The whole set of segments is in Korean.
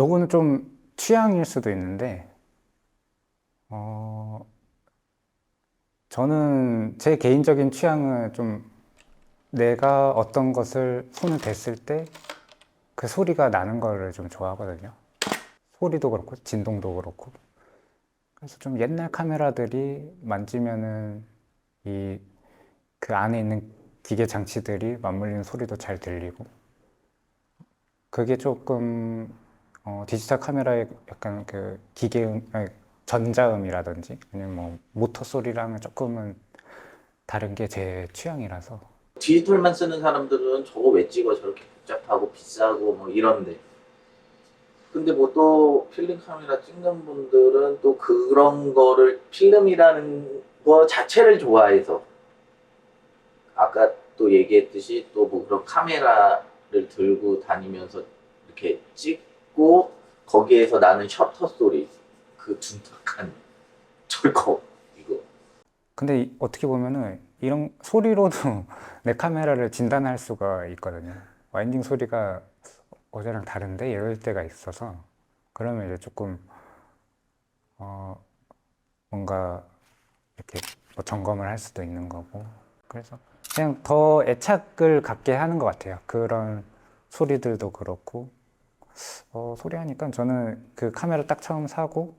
요거는 좀 취향일 수도 있는데, 어, 저는 제 개인적인 취향은 좀 내가 어떤 것을 손을 댔을 때 그 소리가 나는 거를 좀 좋아하거든요. 소리도 그렇고, 진동도 그렇고. 그래서 좀 옛날 카메라들이 만지면은 이 그 안에 있는 기계 장치들이 맞물리는 소리도 잘 들리고, 그게 조금 디지털 카메라의 약간 그 기계음, 아니, 전자음이라든지 아니면 뭐 모터 소리랑은 조금은 다른 게 제 취향이라서. 디지털만 쓰는 사람들은 저거 왜 찍어 저렇게 복잡하고 비싸고 뭐 이런데 근데 뭐 또 필름 카메라 찍는 분들은 또 그런 거를 필름이라는 거 자체를 좋아해서 아까 또 얘기했듯이 또 뭐 그런 카메라를 들고 다니면서 이렇게 찍고 거기에서 나는 셔터 소리 그 둔탁한 철컥 이거 근데 어떻게 보면은 이런 소리로도 내 카메라를 진단할 수가 있거든요. 와인딩 소리가 어제랑 다른데 이럴 때가 있어서, 그러면 이제 조금 어, 뭔가 이렇게 뭐 점검을 할 수도 있는 거고. 그래서 그냥 더 애착을 갖게 하는 것 같아요. 그런 소리들도 그렇고. 소리 하니까 저는 그 카메라 딱 처음 사고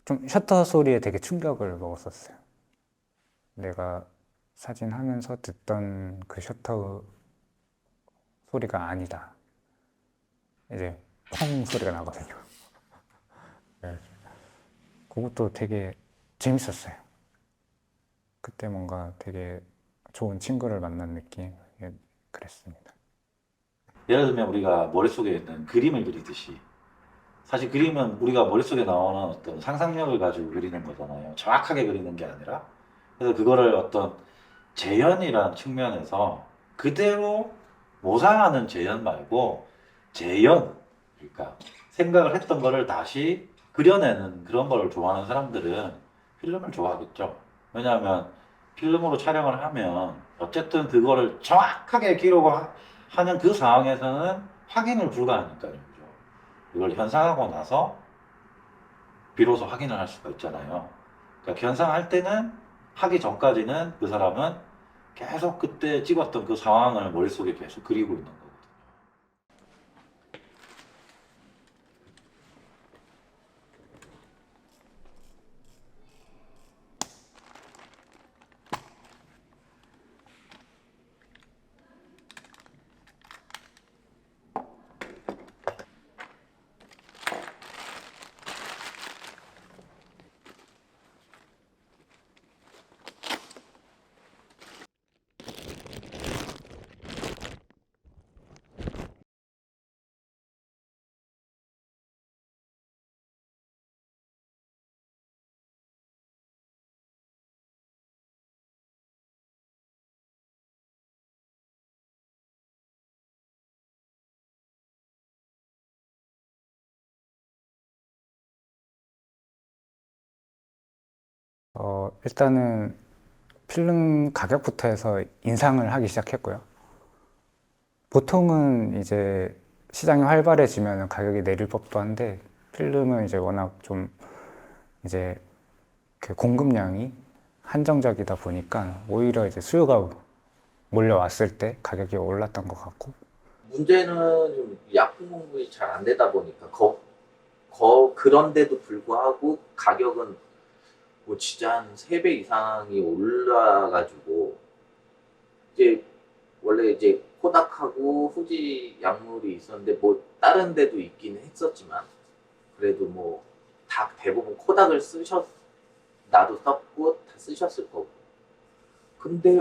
좀 셔터 소리에 되게 충격을 먹었었어요. 내가 사진 하면서 듣던 그 셔터 소리가 아니다. 이제 펑 소리가 나거든요. 네. 그것도 되게 재밌었어요. 그때 뭔가 되게 좋은 친구를 만난 느낌. 예, 그랬습니다. 예를 들면 우리가 머릿속에 있는 그림을 그리듯이 사실 그림은 우리가 머릿속에 나오는 어떤 상상력을 가지고 그리는 거잖아요. 정확하게 그리는 게 아니라. 그래서 그거를 어떤 재현이라는 측면에서 그대로 모상하는 재현 말고 재현, 그러니까 생각을 했던 거를 다시 그려내는 그런 걸 좋아하는 사람들은 필름을 좋아하겠죠. 왜냐하면 필름으로 촬영을 하면 어쨌든 그거를 정확하게 기록하는 그 상황에서는 확인을 불가하니까요. 그죠? 이걸 현상하고 나서 비로소 확인을 할 수가 있잖아요. 그러니까 현상할 때는 하기 전까지는 그 사람은 계속 그때 찍었던 그 상황을 머릿속에 계속 그리고 있는 거거든요. 일단은 필름 가격부터 해서 인상을 하기 시작했고요. 보통은 이제 시장이 활발해지면 가격이 내릴 법도 한데, 필름은 이제 워낙 좀 이제 그 공급량이 한정적이다 보니까 오히려 이제 수요가 몰려왔을 때 가격이 올랐던 것 같고. 문제는 좀 약품 공급이 잘 안 되다 보니까 그런데도 불구하고 가격은 뭐 진짜 한 3배 이상이 올라가지고 이제 원래 이제 코닥하고 후지 약물이 있었는데 뭐 다른 데도 있긴 했었지만 그래도 뭐 다 대부분 코닥을 나도 썼고 다 쓰셨을 거고 근데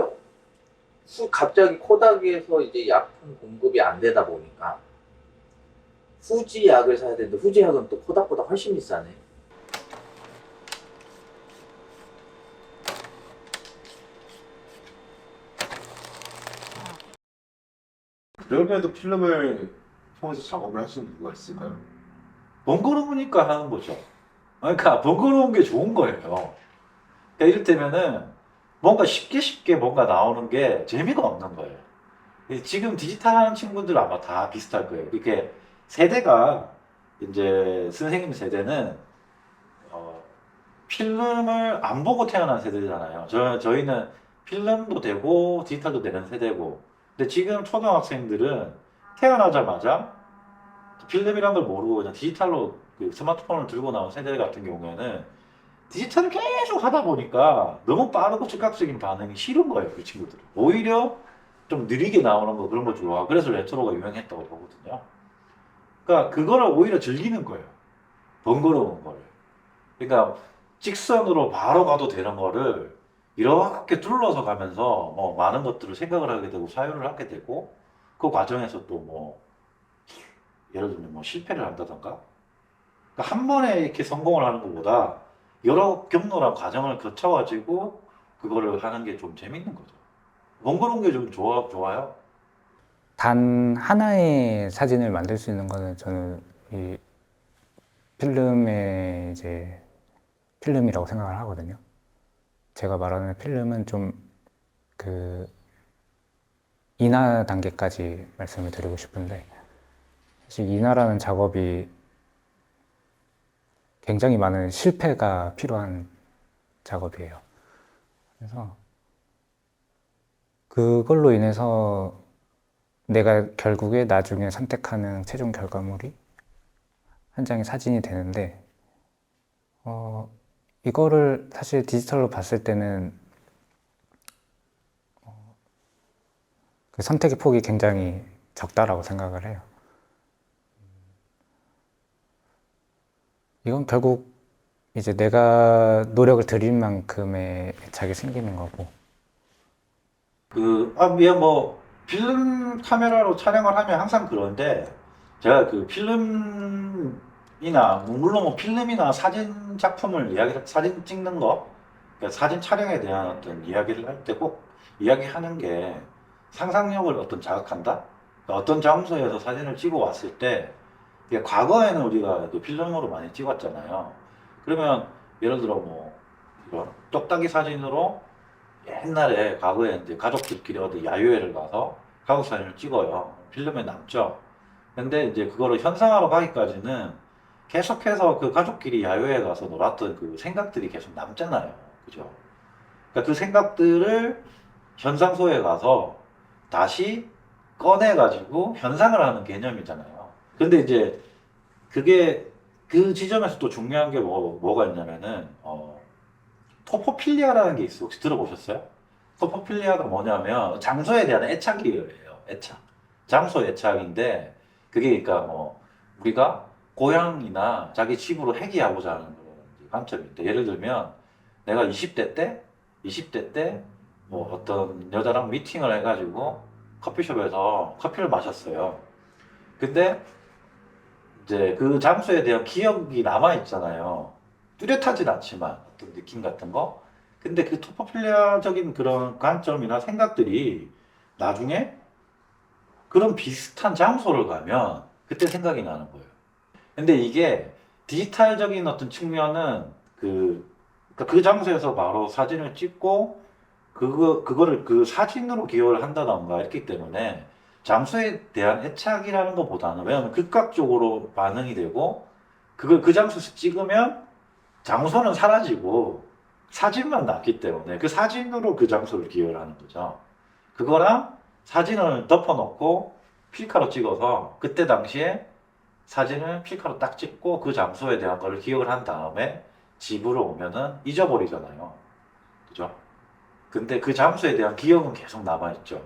갑자기 코닥에서 이제 약품 공급이 안 되다 보니까 후지 약을 사야 되는데 후지 약은 또 코닥보다 훨씬 비싸네. 그럼에도 필름을 통해서 작업을 할 수 있는 이유가 있을까요? 번거로우니까 하는 거죠. 그러니까 번거로운 게 좋은 거예요. 그러니까 이를테면은 뭔가 쉽게 쉽게 뭔가 나오는 게 재미가 없는 거예요. 지금 디지털 하는 친구들 아마 다 비슷할 거예요. 이렇게 세대가 이제 선생님 세대는 필름을 안 보고 태어난 세대잖아요. 저희는 필름도 되고 디지털도 되는 세대고. 근데 지금 초등학생들은 태어나자마자 필름이란 걸 모르고 그냥 디지털로 그 스마트폰을 들고 나온 세대 같은 경우에는 디지털을 계속 하다 보니까 너무 빠르고 즉각적인 반응이 싫은 거예요, 그 친구들은. 오히려 좀 느리게 나오는 거 그런 거 좋아. 그래서 레트로가 유행했다고 보거든요. 그러니까 그거를 오히려 즐기는 거예요. 번거로운 거를. 그러니까 직선으로 바로 가도 되는 거를 이렇게 둘러서 가면서 뭐 많은 것들을 생각을 하게 되고 사유를 하게 되고 그 과정에서 또 뭐 예를 들면 뭐 실패를 한다던가 그러니까 한 번에 이렇게 성공을 하는 것보다 여러 경로랑 과정을 거쳐가지고 그거를 하는 게 좀 재밌는 거죠. 번거로운 게 좀 좋아요. 단 하나의 사진을 만들 수 있는 거는 저는 이 필름의 이제 필름이라고 생각을 하거든요. 제가 말하는 필름은 좀 그 인화 단계까지 말씀을 드리고 싶은데 사실 인화라는 작업이 굉장히 많은 실패가 필요한 작업이에요. 그래서 그걸로 인해서 내가 결국에 나중에 선택하는 최종 결과물이 한 장의 사진이 되는데 이거를 사실 디지털로 봤을 때는 그 선택의 폭이 굉장히 적다라고 생각을 해요. 이건 결국 이제 내가 노력을 들인 만큼의 애착이 생기는 거고. 뭐 필름 카메라로 촬영을 하면 항상 그런데 제가 그 필름이나 물론 뭐 필름이나 사진 작품을 사진 찍는 거, 그러니까 사진 촬영에 대한 어떤 이야기를 할 때 꼭 이야기하는 게 상상력을 어떤 자극한다. 그러니까 어떤 장소에서 사진을 찍어 왔을 때 이게 과거에는 우리가 그 필름으로 많이 찍었잖아요. 그러면 예를 들어 뭐 이런 똑딱이 사진으로 옛날에 과거에 이제 가족들끼리 어디 야유회를 가서 가족 사진을 찍어요. 필름에 남죠. 근데 이제 그거를 현상화로 가기까지는 계속해서 그 가족끼리 야유회 가서 놀았던 그 생각들이 계속 남잖아요. 그죠? 그러니까 그 생각들을 현상소에 가서 다시 꺼내가지고 현상을 하는 개념이잖아요. 근데 이제 그게 그 지점에서 또 중요한 게 뭐가 있냐면은, 토포필리아라는 게 있어요. 혹시 들어보셨어요? 토포필리아가 뭐냐면 장소에 대한 애착이에요. 애착. 장소 애착인데 그게 그러니까 뭐 우리가 고향이나 자기 집으로 회귀하고자 하는 그런 관점인데 예를 들면 내가 20대 때 뭐 어떤 여자랑 미팅을 해가지고 커피숍에서 커피를 마셨어요. 근데 이제 그 장소에 대한 기억이 남아 있잖아요. 뚜렷하진 않지만 어떤 느낌 같은 거. 근데 그 토포필리아적인 그런 관점이나 생각들이 나중에 그런 비슷한 장소를 가면 그때 생각이 나는 거예요. 근데 이게 디지털적인 어떤 측면은 그러니까 그 장소에서 바로 사진을 찍고 그거를 그 사진으로 기억을 한다던가 했기 때문에 장소에 대한 애착이라는 것보다는 왜냐하면 극각적으로 반응이 되고 그걸 그 장소에서 찍으면 장소는 사라지고 사진만 남기 때문에 그 사진으로 그 장소를 기억을 하는 거죠. 그거랑 사진을 덮어놓고 필카로 찍어서 그때 당시에 사진을 필카로 딱 찍고 그 장소에 대한 걸 기억을 한 다음에 집으로 오면은 잊어버리잖아요. 그죠? 근데 그 장소에 대한 기억은 계속 남아있죠.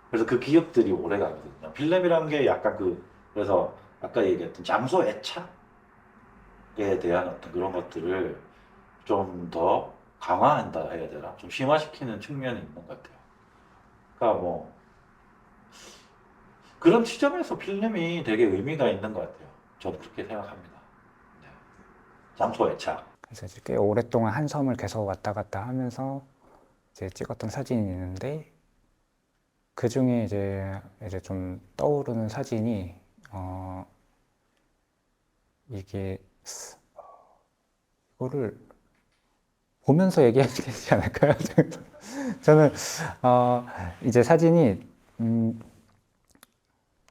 그래서 그 기억들이 오래 가거든요. 필름이라는 게 약간 그래서 아까 얘기했던 장소 애착에 대한 어떤 그런 것들을 좀 더 강화한다 해야 되나? 좀 심화시키는 측면이 있는 것 같아요. 그러니까 뭐, 그런 지점에서 필름이 되게 의미가 있는 것 같아요. 저는 그렇게 생각합니다. 네. 장소 애착. 그래서 이제 꽤 오랫동안 한 섬을 계속 왔다 갔다 하면서 이제 찍었던 사진이 있는데 그 중에 이제 좀 떠오르는 사진이 이게 이거를 보면서 얘기해야 되지 않을까요? 저는 이제 사진이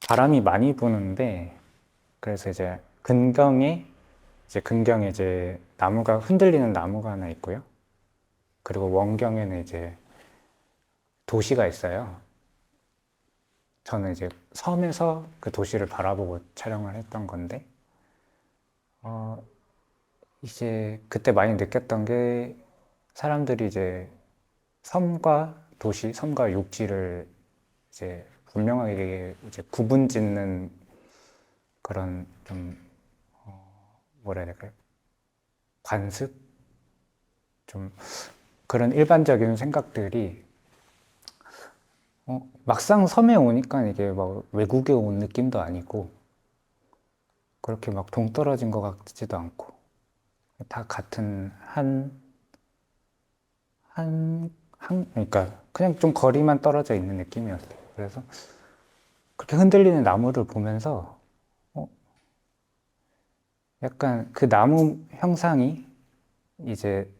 바람이 많이 부는데 그래서 이제 근경에 이제 나무가 흔들리는 나무가 하나 있고요. 그리고 원경에는 이제 도시가 있어요. 저는 이제 섬에서 그 도시를 바라보고 촬영을 했던 건데, 이제 그때 많이 느꼈던 게 사람들이 이제 섬과 도시, 섬과 육지를 이제 분명하게 이제 구분 짓는 그런 좀 뭐라 해야 될까요? 관습? 좀 그런 일반적인 생각들이 막상 섬에 오니까 이게 막 외국에 온 느낌도 아니고 그렇게 막 동떨어진 것 같지도 않고 다 같은 그러니까 그냥 좀 거리만 떨어져 있는 느낌이었어요. 그래서 그렇게 흔들리는 나무를 보면서 약간 그 나무 형상이 이제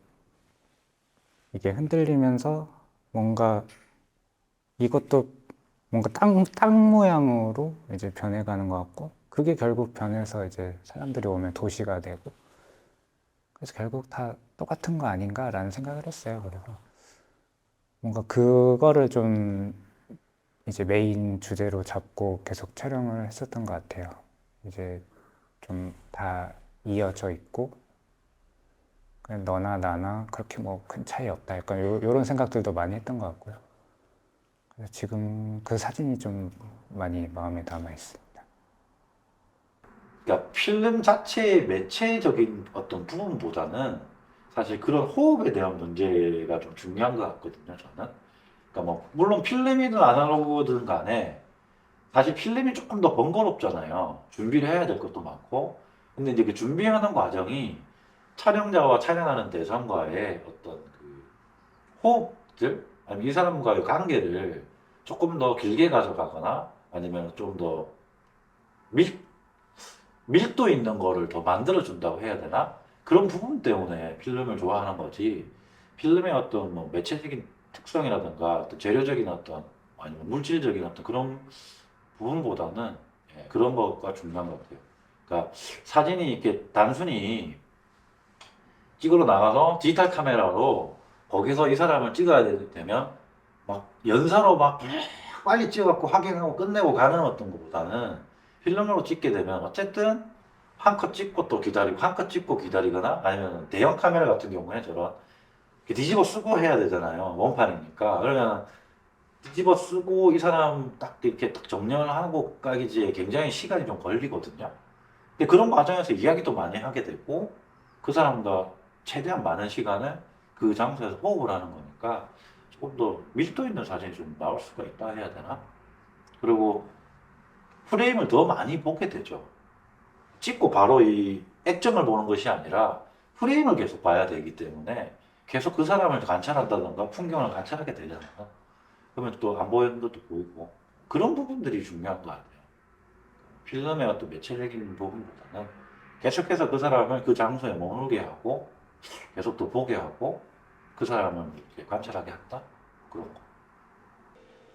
이게 흔들리면서 뭔가 이것도 뭔가 땅 모양으로 이제 변해가는 것 같고 그게 결국 변해서 이제 사람들이 오면 도시가 되고 그래서 결국 다 똑같은 거 아닌가라는 생각을 했어요. 그래서 뭔가 그거를 좀 이제 메인 주제로 잡고 계속 촬영을 했었던 것 같아요. 이제 좀 다 이어져 있고 그냥 너나 나나 그렇게 뭐 큰 차이 없다. 약간 요런 생각들도 많이 했던 것 같고요. 그래서 지금 그 사진이 좀 많이 마음에 남아 있습니다. 그러니까 필름 자체의 매체적인 어떤 부분보다는 사실 그런 호흡에 대한 문제가 좀 중요한 것 같거든요, 저는. 그러니까 뭐 물론 필름이든 아날로그든 간에 사실 필름이 조금 더 번거롭잖아요. 준비를 해야 될 것도 많고. 근데 이제 그 준비하는 과정이 촬영자와 촬영하는 대상과의 어떤 그 호흡들, 아니면 이 사람과의 관계를 조금 더 길게 가져가거나 아니면 좀 더 밀도 있는 거를 더 만들어준다고 해야 되나? 그런 부분 때문에 필름을 좋아하는 거지. 필름의 어떤 뭐 매체적인 특성이라든가 어떤 재료적인 어떤 아니면 물질적인 어떤 그런 부분보다는 그런 거가 중요한 것 같아요. 그러니까 사진이 이렇게 단순히 찍으러 나가서 디지털 카메라로 거기서 이 사람을 찍어야 되면 막 연사로 막 빨리 찍어갖고 확인하고 끝내고 가는 어떤 것보다는 필름으로 찍게 되면 어쨌든 한 컷 찍고 또 기다리고 한 컷 찍고 기다리거나 아니면 대형 카메라 같은 경우에 저런 이렇게 뒤집어 쓰고 해야 되잖아요. 원판이니까. 그러면 뒤집어 쓰고 이 사람 딱 이렇게 딱 정렬을 하고 까기지에 굉장히 시간이 좀 걸리거든요. 근데 그런 과정에서 이야기도 많이 하게 되고 그 사람과 최대한 많은 시간을 그 장소에서 호흡을 하는 거니까 조금 더 밀도 있는 사진이 좀 나올 수가 있다 해야 되나? 그리고 프레임을 더 많이 보게 되죠. 찍고 바로 이 액정을 보는 것이 아니라 프레임을 계속 봐야 되기 때문에 계속 그 사람을 관찰한다던가 풍경을 관찰하게 되잖아요. 그러면 또 안 보이는 것도 보이고 그런 부분들이 중요한 것 같아요. 필름의 어떤 매체적인 부분보다는 계속해서 그 사람을 그 장소에 머물게 하고 계속 또 보게 하고 그 사람을 이렇게 관찰하게 한다? 그런 거.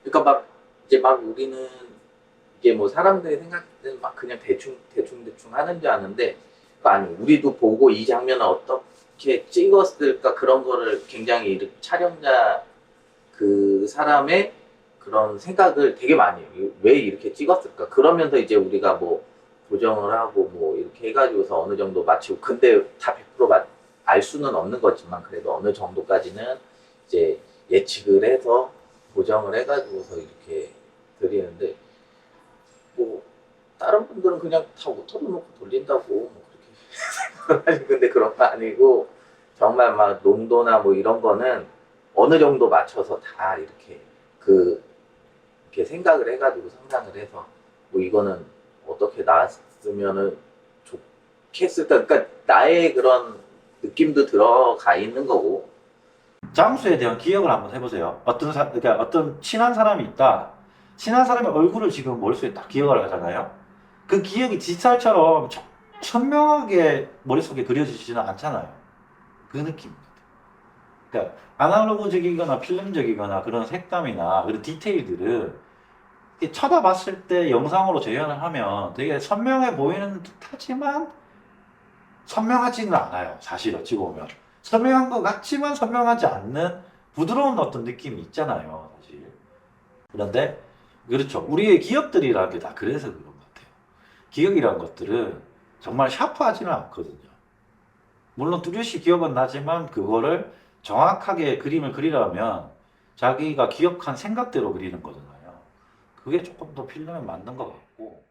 그러니까 막 이제 막 우리는 이게 뭐 사람들이 생각할 때는 막 그냥 대충 하는 줄 아는데 아니 우리도 보고 이 장면을 어떻게 찍었을까 그런 거를 굉장히 이렇게 촬영자 그 사람의 그런 생각을 되게 많이 해요. 왜 이렇게 찍었을까? 그러면서 이제 우리가 뭐 조정을 하고 뭐 이렇게 해가지고서 어느 정도 맞추고 근데 다 100%알 수는 없는 거지만 그래도 어느 정도까지는 이제 예측을 해서 조정을 해가지고서 이렇게 드리는데 뭐 다른 분들은 그냥 다 오토로 놓고 돌린다고 뭐 그렇게 생각하지 근데 그런 거 아니고 정말 막 농도나 뭐 이런 거는 어느 정도 맞춰서 다 이렇게 이렇게 생각을 해가지고 상상을 해서 뭐 이거는 어떻게 나왔으면은 좋겠을까 그러니까 나의 그런 느낌도 들어가 있는 거고 장소에 대한 기억을 한번 해보세요. 그러니까 어떤 친한 사람이 있다. 친한 사람의 얼굴을 지금 머릿속에 딱 기억을 하잖아요. 그 기억이 디지털처럼 선명하게 머릿속에 그려지지는 않잖아요. 그 느낌입니다. 그러니까 아날로그적이거나 필름적이거나 그런 색감이나 그런 디테일들은 이 쳐다봤을 때 영상으로 재현을 하면 되게 선명해 보이는 듯하지만 선명하지는 않아요. 사실 어찌 보면 선명한 것 같지만 선명하지 않는 부드러운 어떤 느낌이 있잖아요. 사실. 그런데 그렇죠. 우리의 기억들이라는 게 다 그래서 그런 것 같아요. 기억이란 것들은 정말 샤프하지는 않거든요. 물론 뚜렷이 기억은 나지만 그거를 정확하게 그림을 그리려면 자기가 기억한 생각대로 그리는 거잖아요. 그게 조금 더 필름에 맞는 것 같고